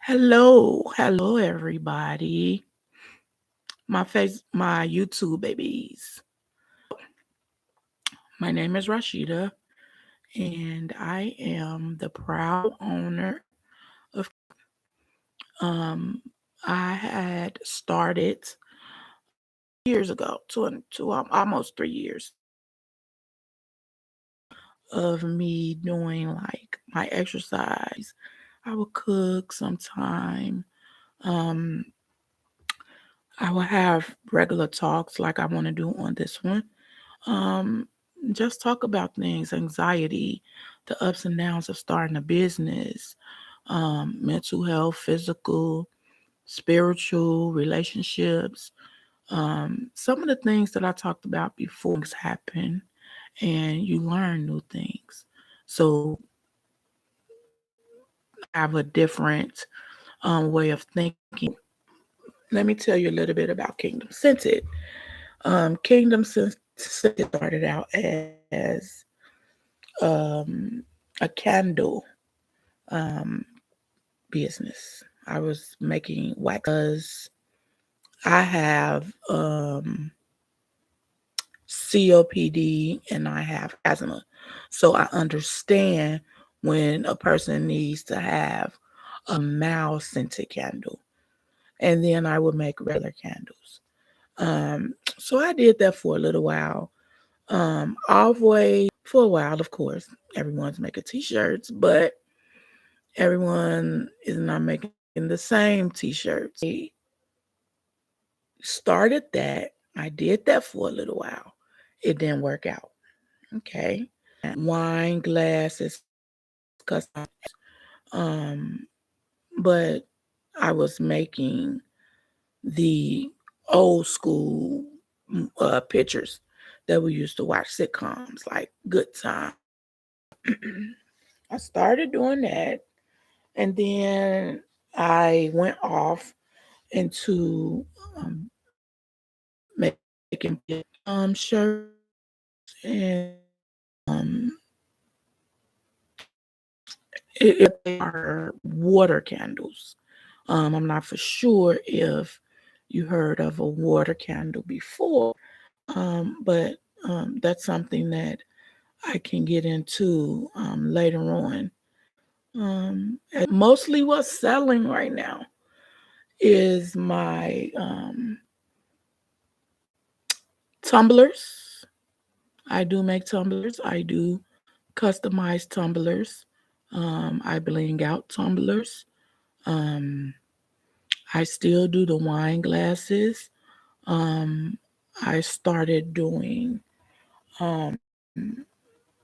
Hello, everybody. My YouTube babies. My name is Rashida, and I am the proud owner of. Um, I had started years ago, almost 3 years of me doing like my exercise. I would cook sometime. Um, I would have regular talks like I want to do on this one. Um, just talk about things, anxiety, the ups and downs of starting a business, mental health, physical, spiritual, relationships. Some of the things that I talked about before things happen and you learn new things. So I have a different way of thinking. Let me tell you a little bit about Kingdom Scented. Kingdom Scented started out as um, a candle um, business. I was making wax. I have COPD and I have asthma. So I understand when a person needs to have a mild scented candle. And then I would make regular candles. So I did that for a little while. Always for a while, of course, everyone's making t-shirts, but everyone is not making the same t-shirts. I started that. I did that for a little while. It didn't work out. Okay. Wine glasses, custom. Um, but I was making the old school pictures that we used to watch sitcoms like Good Time. I started doing that, and then I went off into making shirts and they are water candles. I'm not for sure if you heard of a water candle before, but that's something that I can get into later on. Mostly what's selling right now is my tumblers. I do make tumblers. I do customize tumblers. I bling out tumblers. Um, I still do the wine glasses. Um, I started doing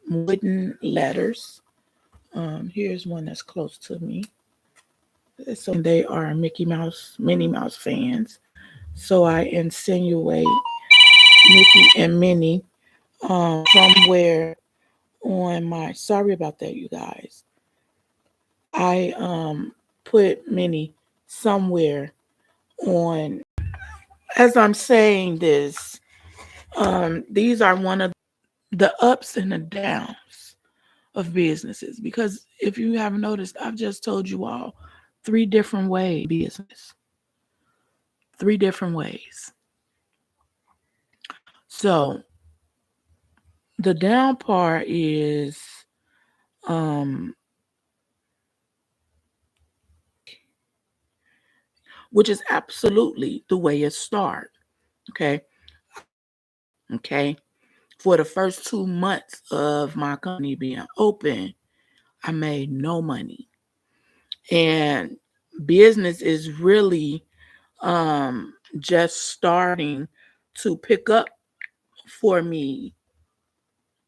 wooden letters. Here's one that's close to me. So they are Minnie Mouse fans. So I insinuate Mickey and Minnie somewhere on my. Sorry about that, you guys. I put Minnie somewhere on. As I'm saying this, these are one of the ups and the downs of businesses because if you haven't noticed, I've just told you all three different ways business, three different ways. So the down part is um which is absolutely the way it starts. Okay. Okay. For the first 2 months of my company being open, I made no money. And business is really just starting to pick up for me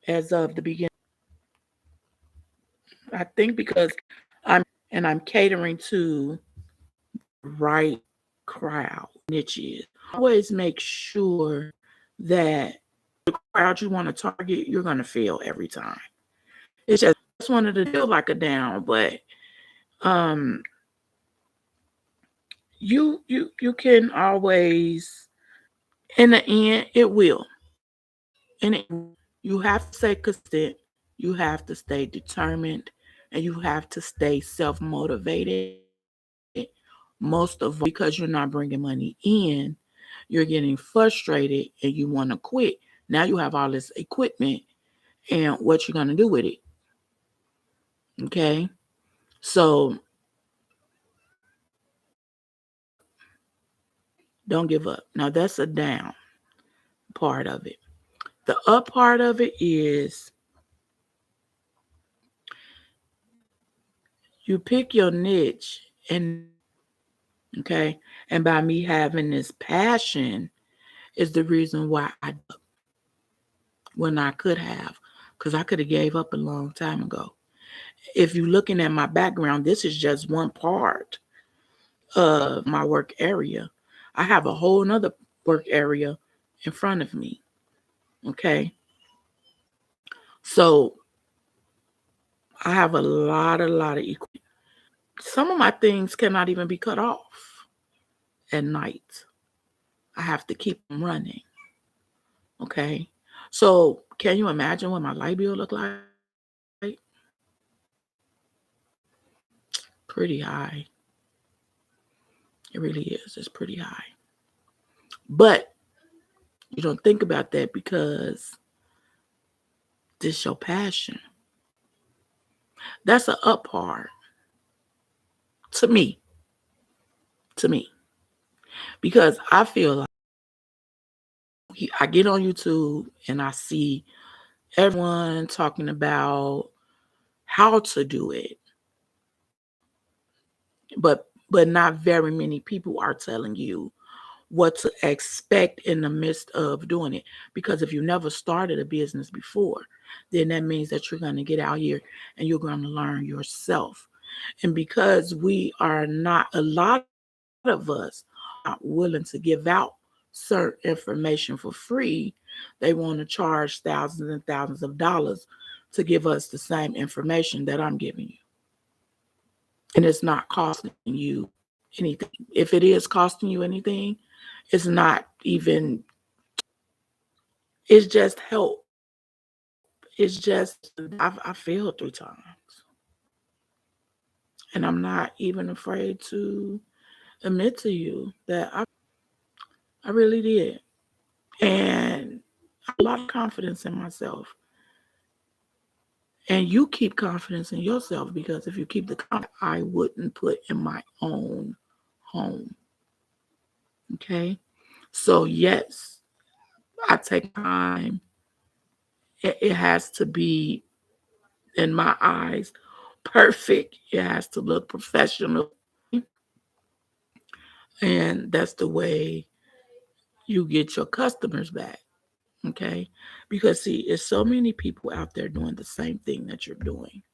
as of the beginning. I think because I'm catering to the right crowd niches. Always make sure that the crowd you want to target, you're gonna fail every time. It's just wanted to feel like a down, but um you can always in the end it will. In the end, you have to stay consistent, you have to stay determined, and you have to stay self motivated. most of, because you're not bringing money in, you're getting frustrated and you want to quit. Now you have all this equipment, and what you're going to do with it. Okay. So don't give up. Now that's a down part of it. The up part of it is you pick your niche, and okay, and by me having this passion is the reason why I, when I could have, because I could have gave up a long time ago. If you're looking at my background, this is just one part of my work area. I have a whole nother work area in front of me. Okay. So I have a lot of equipment. Some of my things cannot even be cut off at night. I have to keep them running. Okay. So can you imagine what my light bill look like? Pretty high. It really is. It's pretty high. But you don't think about that because this is your passion. That's an up part to me. To me. Because I feel like I get on YouTube and I see everyone talking about how to do it. But not very many people are telling you what to expect in the midst of doing it. Because if you never started a business before, then that means that you're going to get out here and you're going to learn yourself. And because we are not, a lot of us are willing to give out certain information for free, they want to charge thousands and thousands of dollars to give us the same information that I'm giving you. And it's not costing you anything. If it is costing you anything, it's not even, it's just help. It's just, I failed 3 times. And I'm not even afraid to admit to you that I really did. And I have a lot of confidence in myself. And you keep confidence in yourself, because if you keep the confidence, I wouldn't put in my own home. Okay. So, yes, I take time. It has to be, in my eyes, perfect. It has to look professional. And that's the way you get your customers back. Okay. Because, see, it's so many people out there doing the same thing that you're doing.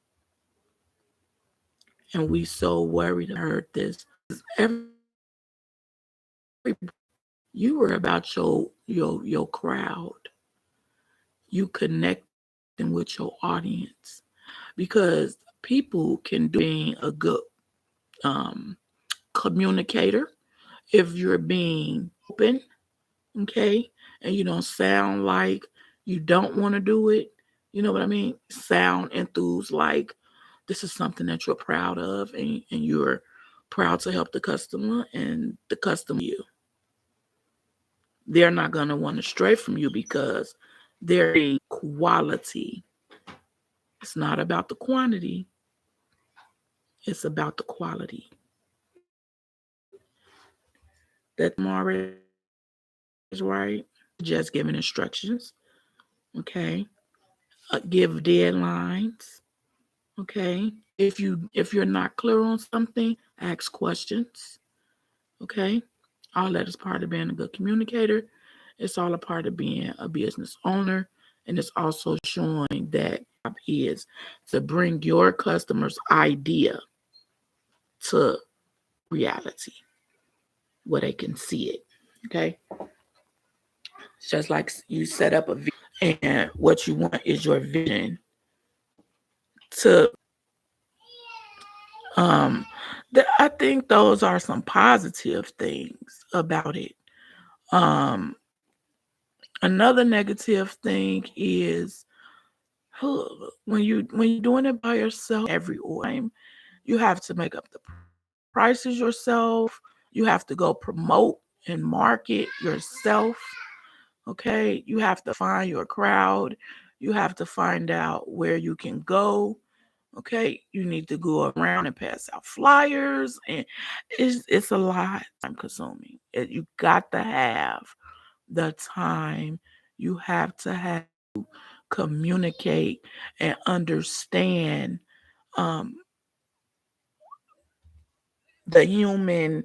And we so worried. I heard this. Every, you were about your crowd. You connecting with your audience, because people can do being a good um, communicator if you're being open, okay, and you don't sound like you don't want to do it. You know what I mean? Sound enthused, like this is something that you're proud of, and you're proud to help the customer, and the customer you. They're not going to want to stray from you because they're in quality. It's not about the quantity, it's about the quality. That Mara is right. Just giving instructions, okay? Give deadlines, okay? If you're not clear on something, ask questions, okay? All that is part of being a good communicator. It's all a part of being a business owner, and it's also showing that is to bring your customers' idea to reality where they can see it. Okay. It's just like you set up a vision, and what you want is your vision to um I think those are some positive things about it. Um Another negative thing is when you're doing it by yourself every time, you have to make up the prices yourself. You have to go promote and market yourself. Okay. You have to find your crowd. You have to find out where you can go. Okay. You need to go around and pass out flyers. And it's a lot time consuming. You got to have the time. You have to have communicate and understand um, the human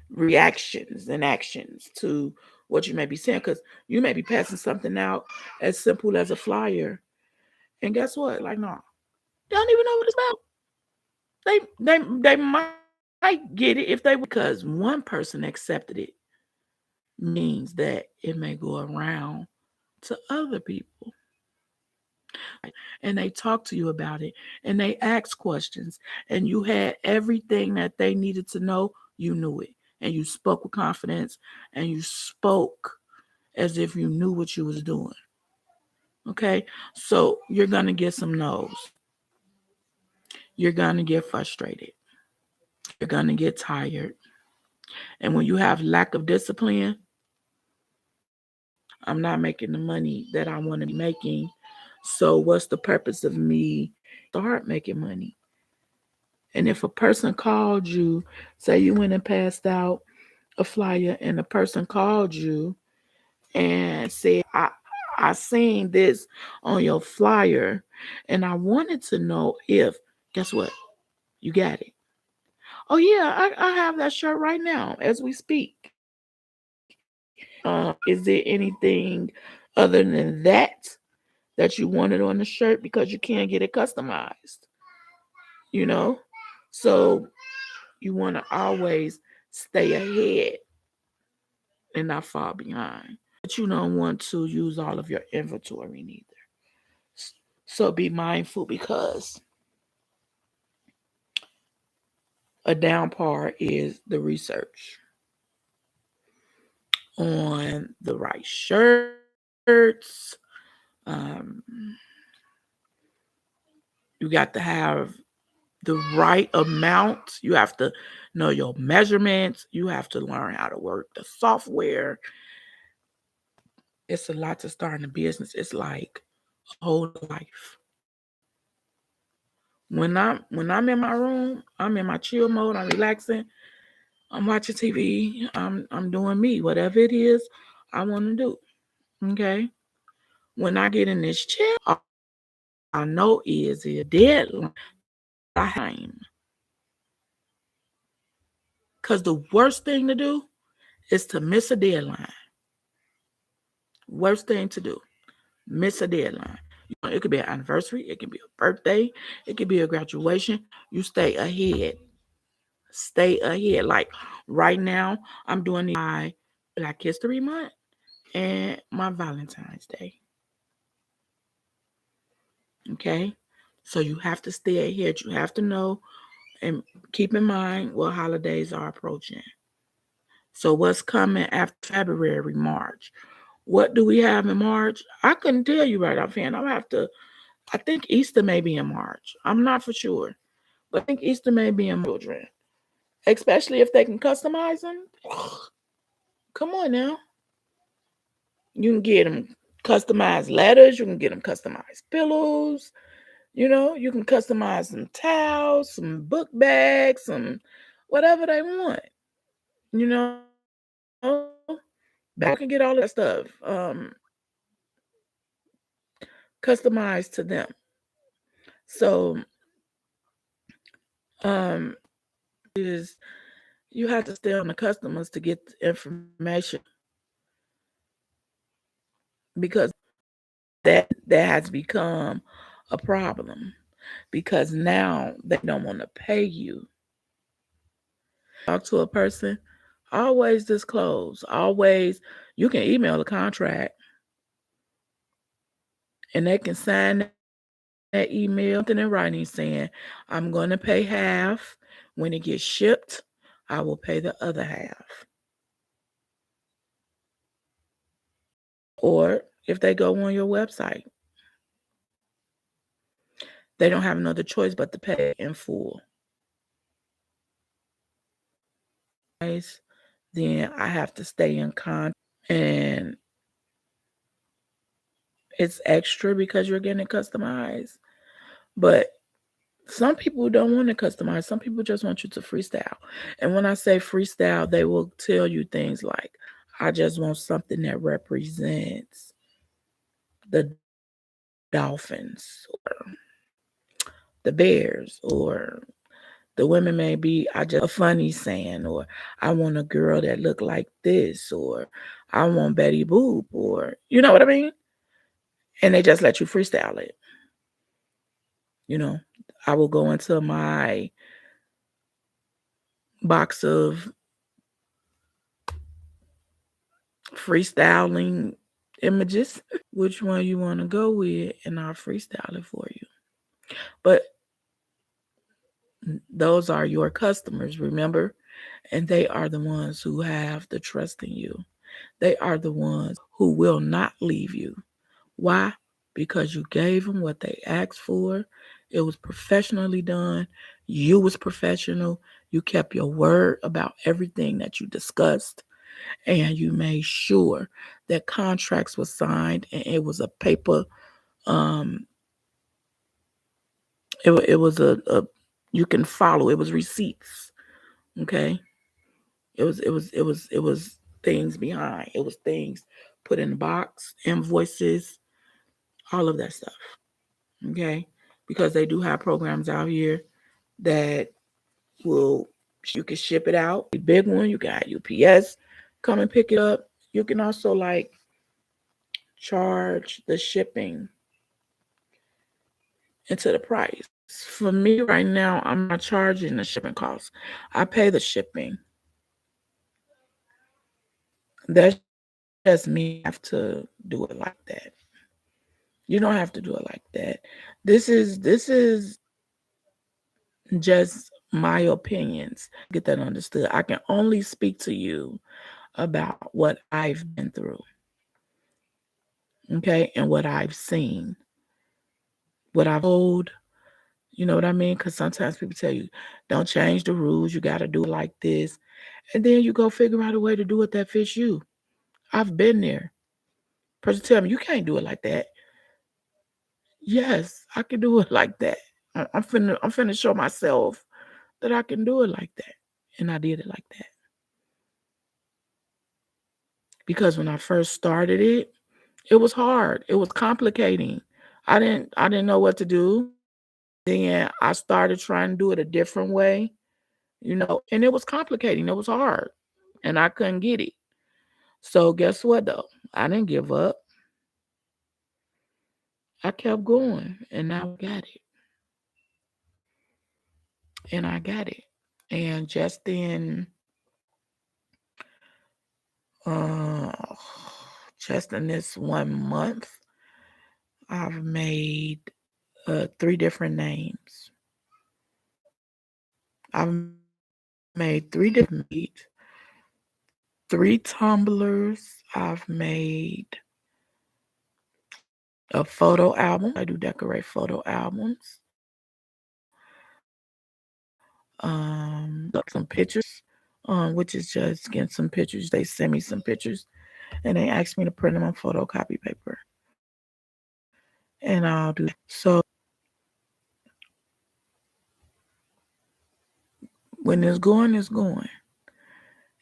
reactions and actions to what you may be saying, because you may be passing something out as simple as a flyer, and guess what? Like, no, they don't even know what it's about. They might get it if they, because one person accepted it means that it may go around to other people. And they talk to you about it and they ask questions, and you had everything that they needed to know. You knew it, and you spoke with confidence, and you spoke as if you knew what you was doing. Okay, so you're gonna get some no's. You're gonna get frustrated. You're gonna get tired. And when you have lack of discipline, I'm not making the money that I want to be making. So what's the purpose of me start making money? And if a person called you, say you went and passed out a flyer, and a person called you and said, I seen this on your flyer, and I wanted to know if, guess what? You got it. Oh yeah, I have that shirt right now as we speak. Is there anything other than that you wanted on the shirt, because you can't get it customized? You know, so you want to always stay ahead and not fall behind. But you don't want to use all of your inventory neither. So be mindful, because a down part is the research on the right shirts. Um, you got to have the right amount. You have to know your measurements. You have to learn how to work the software. It's a lot to start in a business. It's like a whole life. When I'm in my room, I'm in my chill mode. I'm relaxing. I'm watching TV. I'm doing me, whatever it is I want to do. Okay. When I get in this chair, all I know is a deadline. Time. Because the worst thing to do is to miss a deadline. Worst thing to do, miss a deadline. It could be an anniversary. It could be a birthday. It could be a graduation. You stay ahead. Stay ahead. Like right now, I'm doing my Black History Month and my Valentine's Day. Okay. So you have to stay ahead. You have to know and keep in mind what holidays are approaching. So what's coming after February, March? What do we have in March? I couldn't tell you right offhand. I think Easter may be in March. I'm not for sure. But I think Easter may be in children. Especially if they can customize them. Come on now. You can get them customized letters. You can get them customized pillows. You can customize some towels, some book bags, some whatever they want. You know, back can get all that stuff customized to them. So, um, is you have to stay on the customers to get the information, because that has become a problem, because now they don't want to pay you. Talk to a person, always disclose. Always, you can email a contract, and they can sign that email, something in writing saying, I'm going to pay half. When it gets shipped, I will pay the other half. Or if they go on your website, they don't have another choice but to pay in full. then I have to stay in contact, and it's extra because you're getting it customized. But some people don't want to customize. Some people just want you to freestyle. And when I say freestyle, they will tell you things like, I just want something that represents the dolphins or the bears, or the women may be, I just a funny saying, or I want a girl that look like this, or I want Betty Boop, or you know what I mean? And they just let you freestyle it. You know, I will go into my box of freestyling images, which one you want to go with, and I'll freestyle it for you. But those are your customers, remember? And they are the ones who have the trust in you. They are the ones who will not leave you. Why? Because you gave them what they asked for. It was professionally done. You was professional. You kept your word about everything that you discussed, and you made sure that contracts were signed, and it was a paper. Um, it was a you can follow. It was receipts. Okay. It was things behind. It was things put in the box, invoices, all of that stuff. Okay, because they do have programs out here that will, you can ship it out. The big one, you got UPS come and pick it up. You can also like charge the shipping into the price. For me right now, I'm not charging the shipping costs. I pay the shipping. That's just me have to do it like that. You don't have to do it like that. This is just my opinions. Get that understood. I can only speak to you about what I've been through, okay, and what I've seen, what I've told. You know what I mean? Because sometimes people tell you, don't change the rules. You got to do it like this. And then you go figure out a way to do it that fits you. I've been there. Person tell me, you can't do it like that. Yes, I can do it like that. I'm finna show myself that I can do it like that. And I did it like that. Because when I first started it, it was hard. It was complicating. I didn't know what to do. Then I started trying to do it a different way, and it was complicating. It was hard. And I couldn't get it. So guess what though? I didn't give up. I kept going, and now I got it. And I got it. And uh just in this 1 month, I've made 3 different names. I've made 3 tumblers. I've made a photo album. I do decorate photo albums. Some pictures, which is just getting some pictures. They send me some pictures, and they ask me to print them on photocopy paper, and I'll do that. So when it's going, it's going.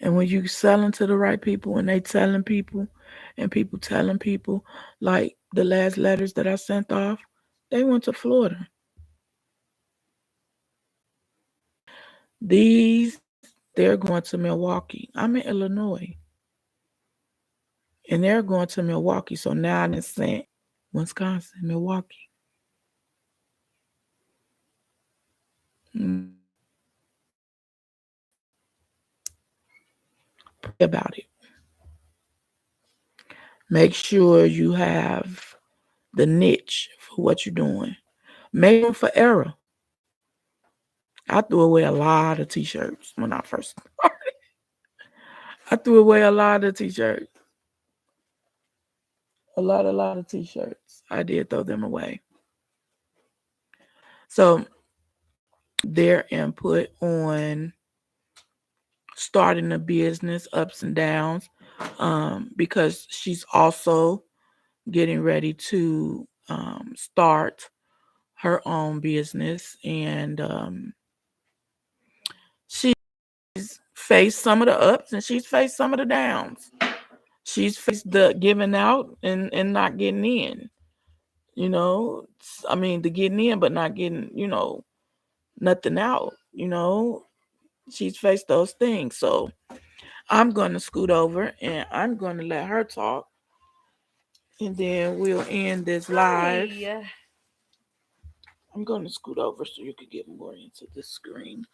And when you selling to the right people, and they telling people, and people telling people, like the last letters that I sent off, they went to Florida. These, they're going to Milwaukee. I'm in Illinois, and they're going to Milwaukee. So now I sent Wisconsin, Milwaukee. Mm, Pray about it. Make sure you have the niche for what you're doing. Make room for error. I threw away a lot of t-shirts when I first started. I threw away a lot of t-shirts. A lot of t-shirts. I did throw them away. So their input on starting a business, ups and downs, because she's also getting ready to start her own business, and she's faced some of the ups and she's faced some of the downs. She's faced the giving out and not getting in. I mean, the getting in but not getting, nothing out. She's faced those things. So I'm going to scoot over and I'm going to let her talk, and then we'll end this live. Hi. I'm going to scoot over so you can get more into the screen.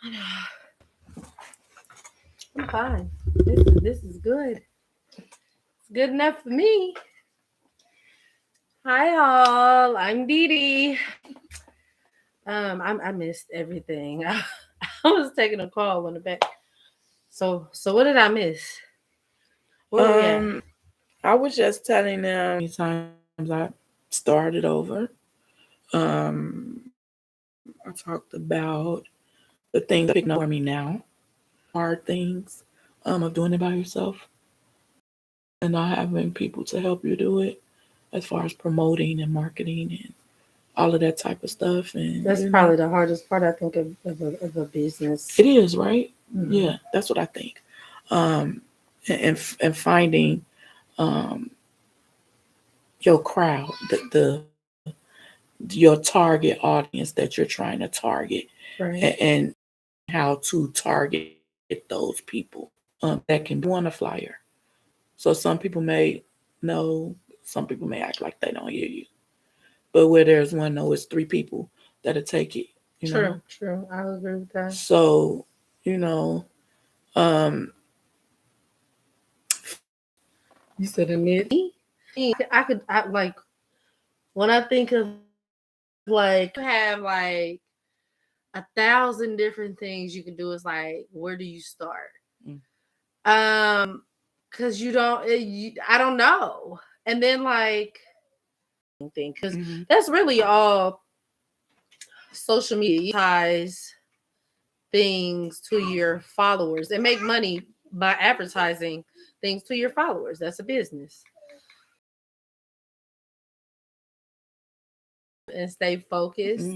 I'm fine. This is good. It's good enough for me. Hi all. I'm Dee Dee. I missed everything. I was taking a call on the back. So what did I miss? Where we at? I was just telling them many times I started over. I talked about the things that are picking up for me now, hard things of doing it by yourself and not having people to help you do it, as far as promoting and marketing and all of that type of stuff. And That's probably the hardest part, I think, of a business. It is, right? Mm-hmm. Yeah, that's what I think. And finding your crowd, your target audience that you're trying to target, right. and how to target those people that can be on a flyer. So some people may know, some people may act like they don't hear you, but where there's one know, it's three people that'll take it. True. I agree with that. So, um, you said me. I like when I think of like you have like 1,000 different things you can do. It's like, where do you start? Because I don't know. And then like because that's really all social media ties things to your followers and make money by advertising things to your followers. That's a business. And stay focused.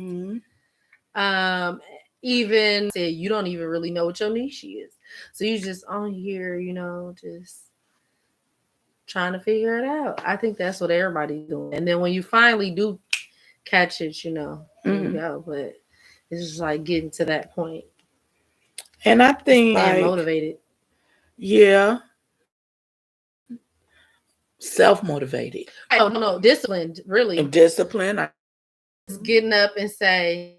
Even said you don't even really know what your niche is, so you just on here, just trying to figure it out. I think that's what everybody's doing, and then when you finally do catch it, there you go. But it's just like getting to that point. And I think staying motivated. Yeah. Self-motivated. Oh no, disciplined, really. And discipline. Getting up and say,